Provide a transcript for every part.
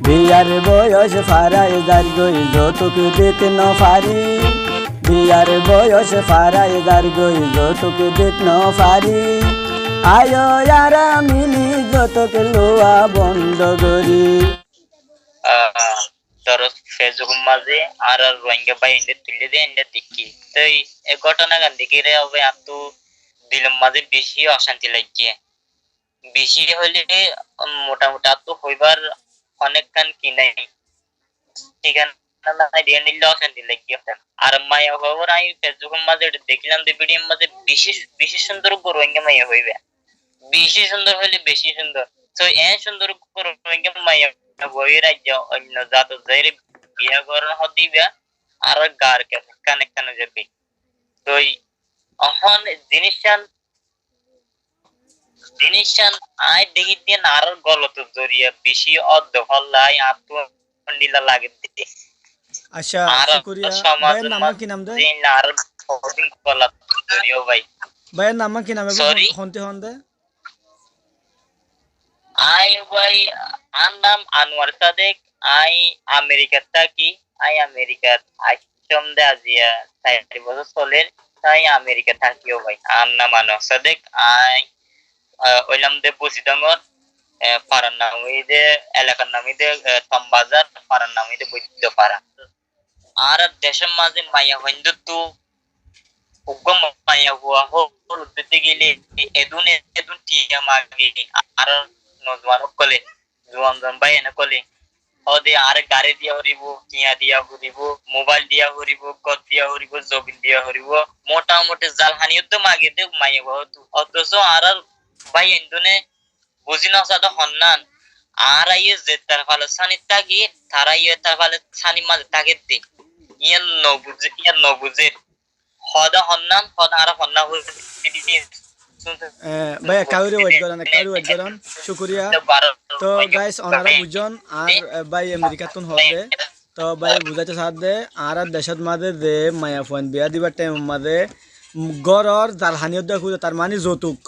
বিয়ার বয়স ফারাই যার গই যৌতুক দিতে ন পারি। বিয়ার বয়স ফারাই যার গই যৌতুক দিতে ন পারি। আয় ইয়ারা মিলি যৌতুক লোয়া বন্ধ করি। তোর ফেসবুক মাঝে আর রোহিঙ্গা ভাই ইন্ডিয়া তুলে দিয়ে ইন্ডিয়া দেখি তো এই ঘটনা গান দেখি রে হবে আর তো দিলের মাঝে বেশি অশান্তি লাগিয়ে বেশি হলে মোটামুটি আর তো হইবার অনেক কান কি নাই ঠিকানা দিয়ে নিলে অশান্তি লাগিয়ে আর মায়া খবর আমি ফেসবুকের মাঝে দেখলাম যে ভিডিওর মাঝে বেশি বেশি সুন্দর রোহিঙ্গা মাইয়া হইবে বেশি সুন্দর হইলে বেশি সুন্দর তো এ সুন্দর রোহিঙ্গা মাইয়া বই রাজ্য অন্য জাত যাই বিয়া করার হদিবা আর গার কানে কানে যাবে তো এখন জিনিসটান আয় দেখি দিয়ে আর গলত জড়িয়ে বেশি অর্ধ হল্লাই আত্মনীলা লাগে দিতে আচ্ছা শুকরিয়া ভাইয়ের নাম কি নাম দে আর গলত জড়িয়ে ভাই ভাইয়ের নাম কি নাম সরি হন্তে হন্তে আই ভাই আর নাম আনোয়ার সাদেক আই আমেরিকার থাকি আই আমেরিকার আইসম দে আজিয়া 4 বছর চলের তাই আমেরিকা থাকিও ভাই আর নাম আনোয়ার সাদেক আই ওইলাম দে বসিডঙ্গর পাড়ার নাম দে এলাকার নাম দে তমবাজার পাড়ার নাম দে বৈদ্য পাড়া আর দেশের মাঝে মাইয়া হইন্দু তো উগ্র মাইয়া হুয়া হোর উদ্দেশ্যে গেলে এদুন টিয়া মাগে আর নজওয়ান কলে জোয়ান জন ভাই এনে কলে ওদে আর গাড়ি দিয়া হরিব টিয়া দিয়া হরিব মোবাইল দিয়া হরিব কত দিয়া হরিব জবিন দিয়া হরিব মোটামুটি জালহানিও তো মাগে দে মাইয়া বহুত অথচ আর ভাই এন্দুনে বুঝি না সাদা হন্নান আর আইয়ে যে তার ফালে সানি তাকি তারা ইয়ে তার ফালে সানি মাঝে তাকে দে ইয়ান নবুজে হদা হন্নান হদা আর হন্না হইছে ভাইয়া কাউরে ওয়েট করেন শুকরিয়া তো গাইস ওনারা বুঝন আর ভাই আমেরিকা তুন হবে তো ভাই বুঝাইতে সাথ দে আর দেশত মাঝে যে মায়া ফোন বিয়া দিবার টাইম মাঝে গড়র জালহানিয়ত দেখো তার মানে যৌতুক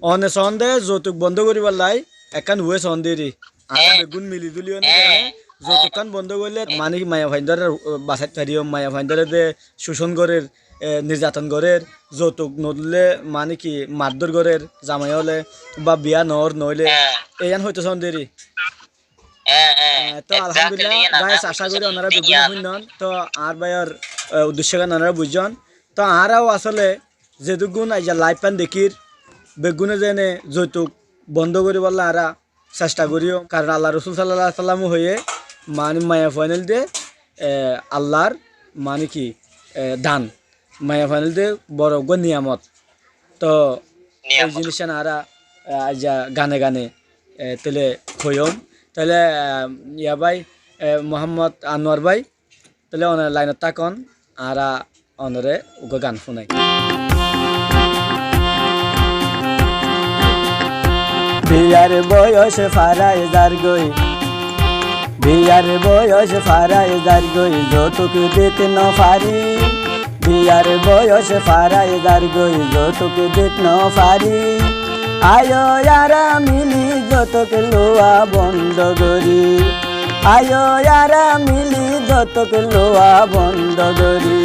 অনে সন্দে যৌতুক বন্ধ করিবার লাই একান হুয়ে সন্দেরি আর বেগুন মিলি দুলিও নি যৌতুক কান বন্ধ করলে মানে মায়া ভাইন্দর বাসাত পারিও মায়া ভাইন্দরে যে শোষণ করের নির্যাতন করের যৌতুক নদলে মানে কি মারধর করের জামাই হলে বা বিয়া নইলে এয়ান হইতো সন্দেরি তো আলহামদুলিল্লাহ গাইস আশা করি ওনারা বেগুন শুনন তো আর ভাইয়ার উদ্দেশ্য গান ওনারা বুঝজন তো আরাও আসলে যে দুগুণ আইজা লাইফ পান দেখির বেগুনে যেনে যৌতুক বন্ধ করি বললে আরা চেষ্টা করিও কারণ আল্লাহ রসুল সাল্লাহ সাল্লামও হয়ে মানে মায়া ফাইনাল দিয়ে আল্লাহর মানে কি দান মায়া ফাইনাল দিয়ে বড় নিয়ামত তো এই জিনিস আরা আইজা গানে গানে তেলে হইম তাহলে ইয়া ভাই মোহাম্মদ আনোয়ার ভাই তাহলে ওনার লাইনত তাকন আরা অনরে ওকে গান শুনাই বিয়ার বয়স ফারাই যার গই বিয়ার বয়স ফারাই যার গই যৌতুক দিতে ন পারি। বিয়ার বয়স ফারাই যার গই যৌতুক দিতে ন পারি। আয় ইয়ারা মিলি যৌতুক লোয়া বন্ধ করি। আয় ইয়ারা মিলি যৌতুক লোয়া বন্ধ করি।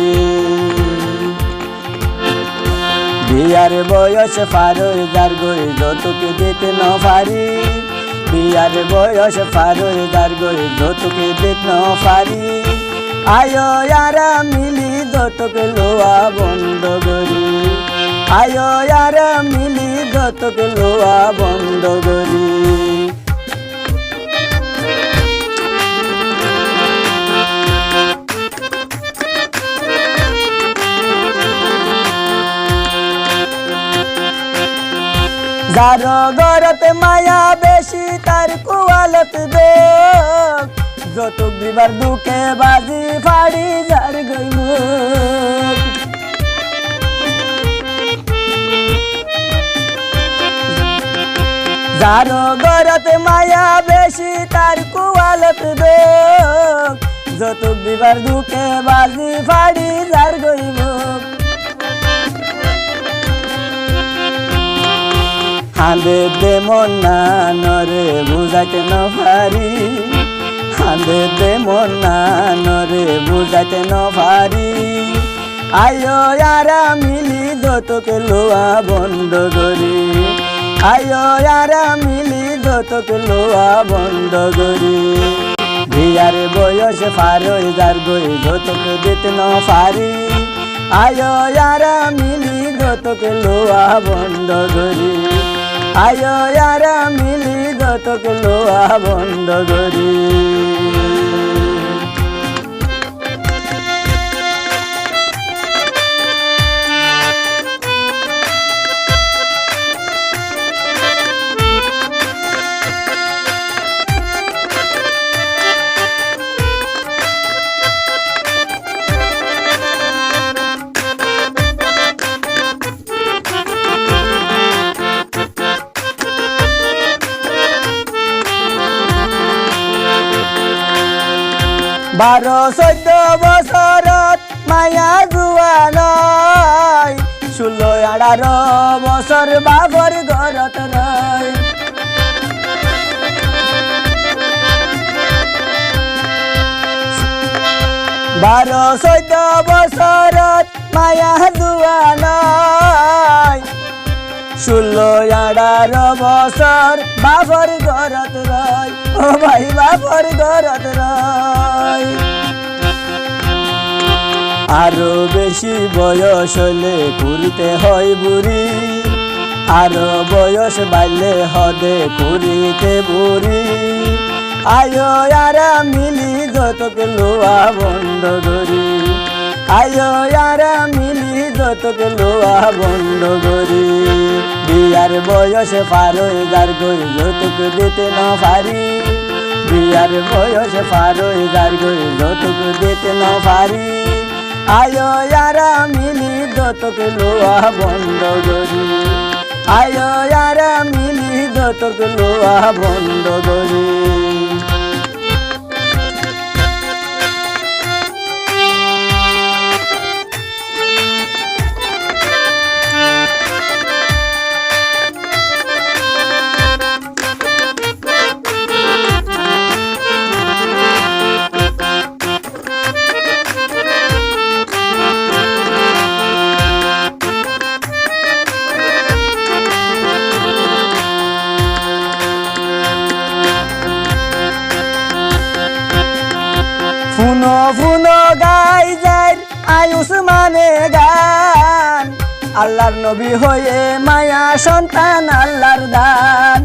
বিয়ার বয়স ফারই যার গই যৌতুক দিতে ন পারি। বিয়ার বয়স ফারই যার গই যৌতুক দিতে ন পারি। আয় ইয়ারা মিলি যৌতুক লোয়া বন্ধ করি। আয় ইয়ারা মিলি যৌতুক লোয়া বন্ধ করি। যার গরতে মায়া বেশি তার কুয়ালত দে যৌতুক দিবার দুঃখে বাজি ফাড়ি যার গইল। যার গরতে মায়া বেশি তার কুয়ালত দে যৌতুক দিবার দুঃখে বাজি ফাড়ি যার গইল। হাঁদে দে মন না নরে বুঝাইতে ন পারি। কান্দে দে মন নানরে বুঝাইতে ন পারি আয়ো ইয়ারা মিলি যৌতুক লোয়া বন্ধ করি আয়ো ইয়ারা মিলি যৌতুক লোয়া বন্ধ করি বিয়ার বয়স পার হয়ে যার গই যৌতুক দিতে ন পারি আয়ো ইয়ারা মিলি যৌতুক লোয়া বন্ধ করি আয়ো ইয়ারা মিলি যৌতুক লোয়া বন্ধ করি বারো 14 বছরত মায়া জুয়ান 16-18 বছর বাবর ঘরত রয় 12-14 বছরত মায়া জুয়ান 16-18 বছর বাবর ঘরত রয় ও ভাই বাবর ঘরত রয় আরো বেশি বয়স হলে করিতে হয় বুড়ি আরো বয়স বাড়লে হদে করিতে বুড়ি আয়ো ইয়ারা মিলি যৌতুক লোয়া বন্ধ করি আয়ো ইয়ারা মিলি যৌতুক লোয়া বন্ধ করি বিয়ার বয়স পার হয়ে যার গই যৌতুক দিতে ন পারি বিয়ার বয়স পার হয়ে যার গই যৌতুক দিতে ন পারি আয়ো ইয়ারা মিলি যৌতুক লোয়া বন্ধ করি আয়ো ইয়ারা মিলি যৌতুক লোয়া বন্ধ করি ফুনো ফুনো গাই যায় আয়ুষ মানে গান আল্লাহর নবী হয়ে মায়া সন্তান আল্লাহর দান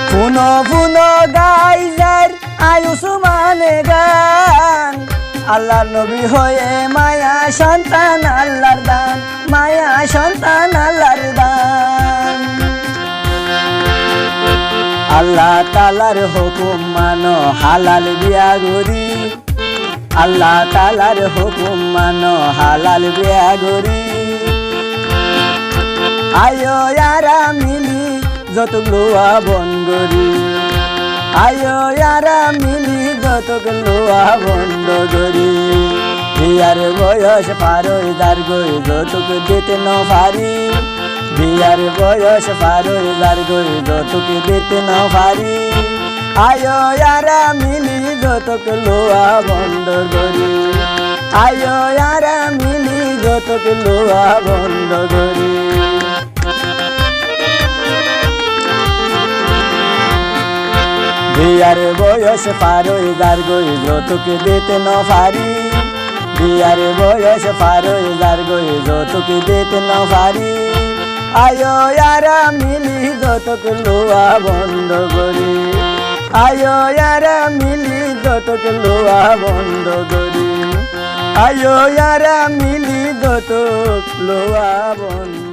ফুনো ফুনো গাই যায় আয়ুষ মানে গান আল্লাহর নবী হয়ে মায়া সন্তান আল্লাহর দান মায়া সন্তান আল্লাহর দান আল্লাহ তালার হুকুম মানো হালাল বিয়া গরি আল্লাহ তালার হুকুম মানো হালাল বিয়া গরি আয়ো ইয়ারা মিলি যৌতুক লোয়া বন্ধ করি আয়ো ইয়ারা মিলি যৌতুক লোয়া বন্ধ করি বিয়ার বয়স পার হয়ে যার গই যৌতুক দিতে ন পারি বিয়ার বয়স পার হয়ে যার গই যৌতুক দিতে ন পারি আয়ো ইয়ারা মিলি যৌতুক লোয়া বন্ধ করি আয়ো ইয়ারা মিলি যৌতুক লোয়া বন্ধ করি বিয়ার বয়স পার হয়ে যার গই যৌতুক দিতে ন পারি বিয়ার বয়স পার হয়ে যার গই যৌতুক দিতে ন পারি আয়ো ইয়ারা মিলি যৌতুক লোয়া বন্ধ করি আয়ো ইয়ারা মিলি যৌতুক লোয়া বন্ধ করি আয়ো ইয়ারা মিলি যৌতুক লোয়া বন্ধ